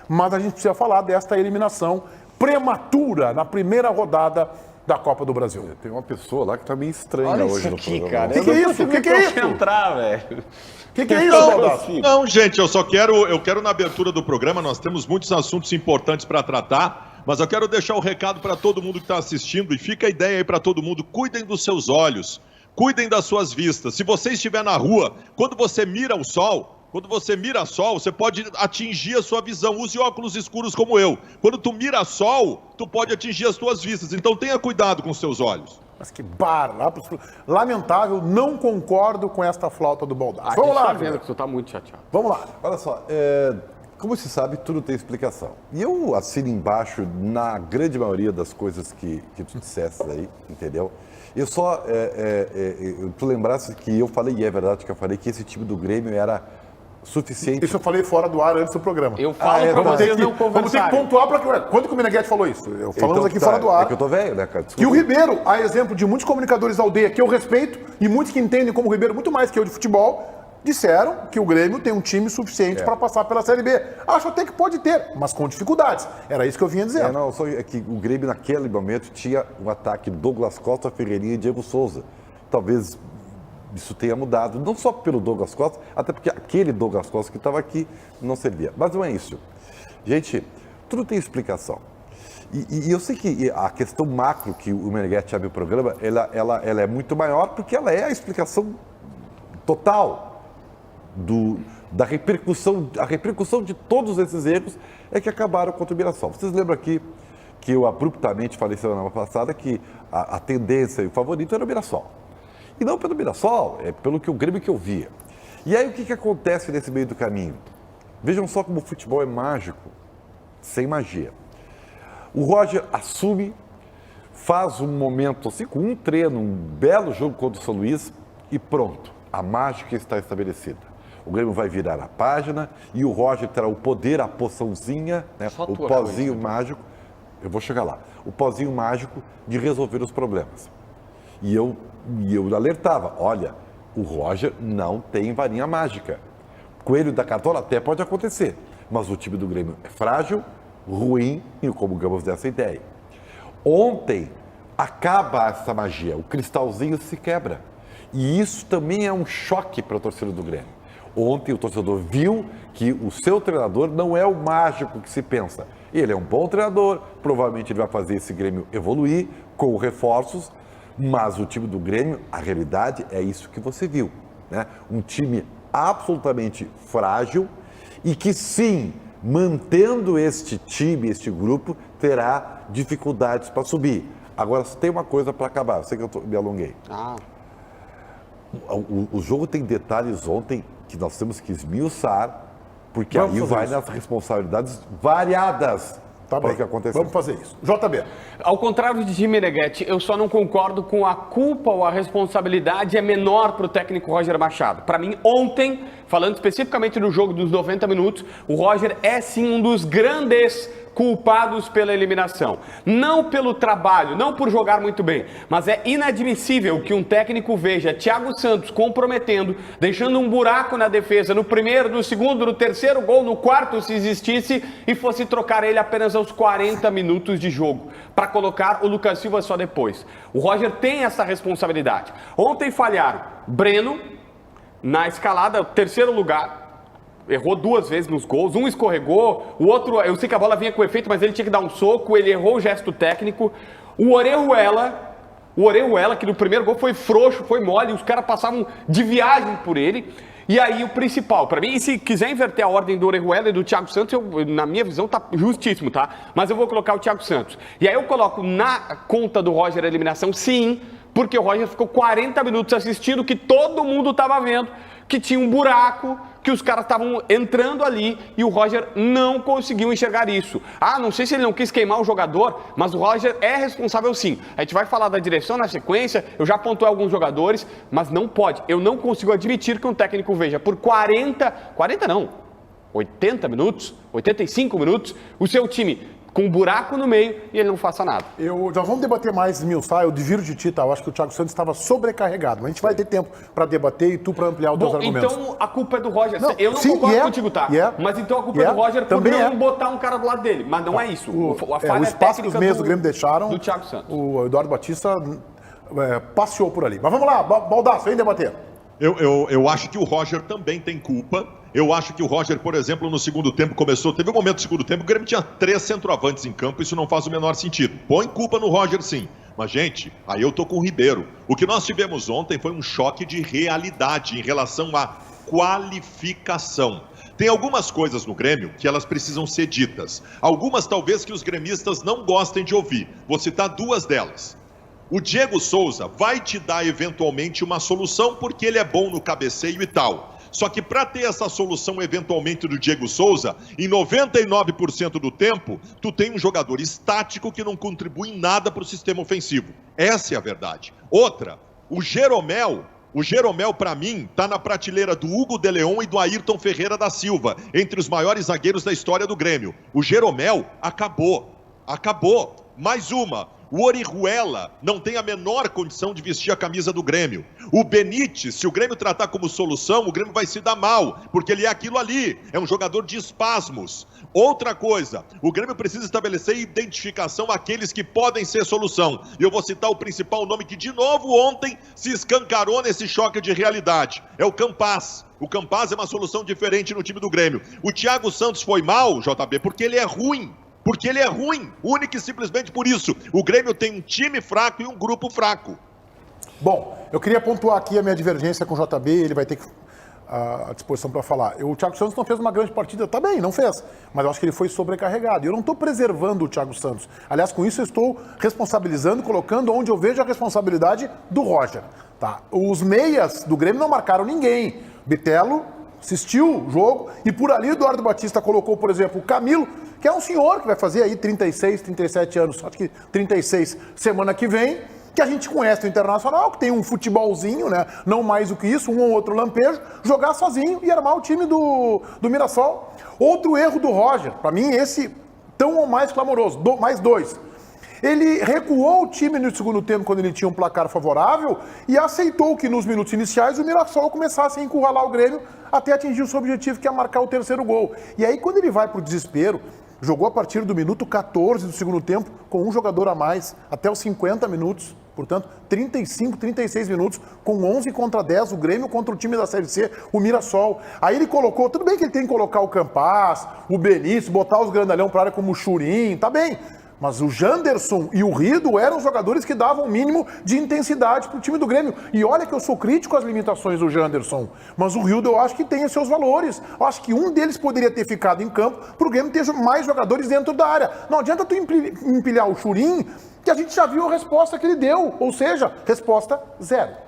mas a gente precisa falar desta eliminação prematura na primeira rodada da Copa do Brasil. Tem uma pessoa lá que tá meio estranha Olha hoje isso no aqui, programa. cara. O que é isso? O que é isso? Entrar, velho. O que é isso, Baldassi? Não, gente, eu quero na abertura do programa, nós temos muitos assuntos importantes para tratar, mas eu quero deixar o recado para todo mundo que está assistindo e fica a ideia aí para todo mundo, cuidem dos seus olhos, cuidem das suas vistas. Se você estiver na rua, quando você mira o sol, você pode atingir a sua visão. Use óculos escuros como eu. Quando tu mira sol, tu pode atingir as tuas vistas. Então tenha cuidado com os seus olhos. Mas que lamentável, não concordo com esta flauta do Baldassi. Vamos Vamos lá, tá vendo que você tá muito chateado. Vamos lá. Olha só, como se sabe, tudo tem explicação. E eu assino embaixo na grande maioria das coisas que tu disseste aí, entendeu? Eu só, tu lembrasse que eu falei, e é verdade que eu falei, que esse time do Grêmio era suficiente. Isso eu falei fora do ar antes do programa. Eu falo pra vocês não conversarem. Vamos ter que pontuar para quando que o Meneghete falou isso? Falamos aqui fora do ar. É que eu tô velho, né, cara? Desculpa. E o Ribeiro, a exemplo de muitos comunicadores da aldeia que eu respeito, e muitos que entendem como o Ribeiro muito mais que eu de futebol, disseram que o Grêmio tem um time suficiente para passar pela Série B. Acho até que pode ter, mas com dificuldades. Era isso que eu vinha dizendo. Não, só que o Grêmio naquele momento tinha um ataque Douglas Costa, Ferreirinha e Diego Souza. Talvez isso tenha mudado, não só pelo Douglas Costa, até porque aquele Douglas Costa que estava aqui não servia. Mas não é isso. Gente, tudo tem explicação. E eu sei que a questão macro que o Meneghete abre o programa, ela é muito maior porque ela é a explicação total da repercussão. A repercussão de todos esses erros é que acabaram contra o Mirassol. Vocês lembram aqui que eu abruptamente falei semana passada que a tendência e o favorito era o Mirassol. E não pelo Mirassol, é pelo que o Grêmio que eu via. E aí o que acontece nesse meio do caminho? Vejam só como o futebol é mágico, sem magia. O Roger assume, faz um momento assim, com um treino, um belo jogo contra o São Luís e pronto, a mágica está estabelecida. O Grêmio vai virar a página e o Roger terá o poder, a poçãozinha, né, o pozinho mágico, eu vou chegar lá, o pozinho mágico de resolver os problemas. E eu alertava, olha, o Roger não tem varinha mágica. Coelho da cartola até pode acontecer, mas o time do Grêmio é frágil, ruim e comungamos dessa ideia. Ontem acaba essa magia, o cristalzinho se quebra. E isso também é um choque para a torcida do Grêmio. Ontem o torcedor viu que o seu treinador não é o mágico que se pensa. Ele é um bom treinador, provavelmente ele vai fazer esse Grêmio evoluir com reforços, mas o time do Grêmio, a realidade é isso que você viu, né? Um time absolutamente frágil e que sim, mantendo este time, este grupo, terá dificuldades para subir. Agora, tem uma coisa para acabar, eu sei que eu me alonguei. O jogo tem detalhes ontem que nós temos que esmiuçar, porque aí vai nas responsabilidades variadas. Tá bem, que aconteceu. Vamos fazer isso. JB. Ao contrário de Jim Meneghete, eu só não concordo com a culpa ou a responsabilidade é menor para o técnico Roger Machado. Para mim, ontem, falando especificamente do jogo dos 90 minutos, o Roger é sim um dos grandes culpados pela eliminação. Não pelo trabalho, não por jogar muito bem, mas é inadmissível que um técnico veja Thiago Santos comprometendo, deixando um buraco na defesa no primeiro, no segundo, no terceiro gol, no quarto, se existisse, e fosse trocar ele apenas aos 40 minutos de jogo, para colocar o Lucas Silva só depois. O Roger tem essa responsabilidade. Ontem falharam Breno, na escalada, terceiro lugar, errou 2 vezes nos gols, um escorregou, o outro, eu sei que a bola vinha com efeito, mas ele tinha que dar um soco, ele errou o gesto técnico. O Orejuela, que no primeiro gol foi frouxo, foi mole, os caras passavam de viagem por ele. E aí o principal, para mim, e se quiser inverter a ordem do Orejuela e do Thiago Santos, na minha visão tá justíssimo, tá? Mas eu vou colocar o Thiago Santos. E aí eu coloco na conta do Roger a eliminação, sim, porque o Roger ficou 40 minutos assistindo, que todo mundo estava vendo, que tinha um buraco, que os caras estavam entrando ali e o Roger não conseguiu enxergar isso. Não sei se ele não quis queimar o jogador, mas o Roger é responsável sim. A gente vai falar da direção na sequência, eu já pontuei alguns jogadores, mas não pode. Eu não consigo admitir que um técnico veja por 80 minutos, 85 minutos, o seu time com um buraco no meio e ele não faça nada. Já vamos debater mais esmiuçar, eu divirjo de ti, tá? Eu acho que o Thiago Santos estava sobrecarregado, mas a gente vai ter tempo para debater e tu para ampliar os teus argumentos. Então a culpa é do Roger. Não, eu não sim, concordo contigo, tá? Mas então a culpa é do Roger por também não botar um cara do lado dele. Mas não é isso. A falha o espaço que os meias do técnica Grêmio deixaram, do Thiago Santos. o Eduardo Batista passeou por ali. Mas vamos lá, Baldasso, vem debater. Eu acho que o Roger também tem culpa. Eu acho que o Roger, por exemplo, no segundo tempo teve um momento do segundo tempo, o Grêmio tinha 3 centroavantes em campo, isso não faz o menor sentido. Põe culpa no Roger, sim. Mas, gente, aí eu tô com o Ribeiro. O que nós tivemos ontem foi um choque de realidade em relação à qualificação. Tem algumas coisas no Grêmio que elas precisam ser ditas. Algumas, talvez, que os gremistas não gostem de ouvir. Vou citar 2 delas. O Diego Souza vai te dar, eventualmente, uma solução porque ele é bom no cabeceio e tal. Só que para ter essa solução, eventualmente, do Diego Souza, em 99% do tempo, tu tem um jogador estático que não contribui em nada para o sistema ofensivo. Essa é a verdade. Outra, o Jeromel, para mim, está na prateleira do Hugo de Leon e do Ayrton Ferreira da Silva, entre os maiores zagueiros da história do Grêmio. O Jeromel acabou. Mais uma. O Orihuela não tem a menor condição de vestir a camisa do Grêmio. O Benítez, se o Grêmio tratar como solução, o Grêmio vai se dar mal, porque ele é aquilo ali, é um jogador de espasmos. Outra coisa, o Grêmio precisa estabelecer identificação àqueles que podem ser solução. E eu vou citar o principal nome que, de novo, ontem se escancarou nesse choque de realidade. É o Campaz. O Campaz é uma solução diferente no time do Grêmio. O Thiago Santos foi mal, JB, porque ele é ruim. Único e simplesmente por isso. O Grêmio tem um time fraco e um grupo fraco. Bom, eu queria pontuar aqui a minha divergência com o JB, ele vai ter a disposição para falar. O Thiago Santos não fez uma grande partida, tá bem, não fez, mas eu acho que ele foi sobrecarregado. E eu não estou preservando o Thiago Santos. Aliás, com isso eu estou responsabilizando, colocando onde eu vejo a responsabilidade do Roger. Tá? Os meias do Grêmio não marcaram ninguém. Bitelo assistiu o jogo e por ali o Eduardo Batista colocou, por exemplo, o Camilo, que é um senhor que vai fazer aí 36, 37 anos, acho que 36 semana que vem, que a gente conhece do Internacional, que tem um futebolzinho, né? Não mais do que isso, um ou outro lampejo, jogar sozinho e armar o time do Mirassol. Outro erro do Roger, para mim esse tão ou mais clamoroso, mais 2. Ele recuou o time no segundo tempo quando ele tinha um placar favorável e aceitou que nos minutos iniciais o Mirassol começasse a encurralar o Grêmio até atingir o seu objetivo, que é marcar o 3º gol. E aí quando ele vai para o desespero, jogou a partir do minuto 14 do segundo tempo com um jogador a mais até os 50 minutos, portanto 35, 36 minutos com 11 contra 10, o Grêmio contra o time da Série C, o Mirassol. Aí ele colocou, tudo bem que ele tem que colocar o Campaz, o Benítez, botar os grandalhão para a área como o Churin, tá bem. Mas o Janderson e o Rido eram jogadores que davam o mínimo de intensidade para o time do Grêmio. E olha que eu sou crítico às limitações do Janderson, mas o Rido eu acho que tem os seus valores. Eu acho que um deles poderia ter ficado em campo para o Grêmio ter mais jogadores dentro da área. Não adianta tu empilhar o Churin, que a gente já viu a resposta que ele deu, ou seja, resposta 0.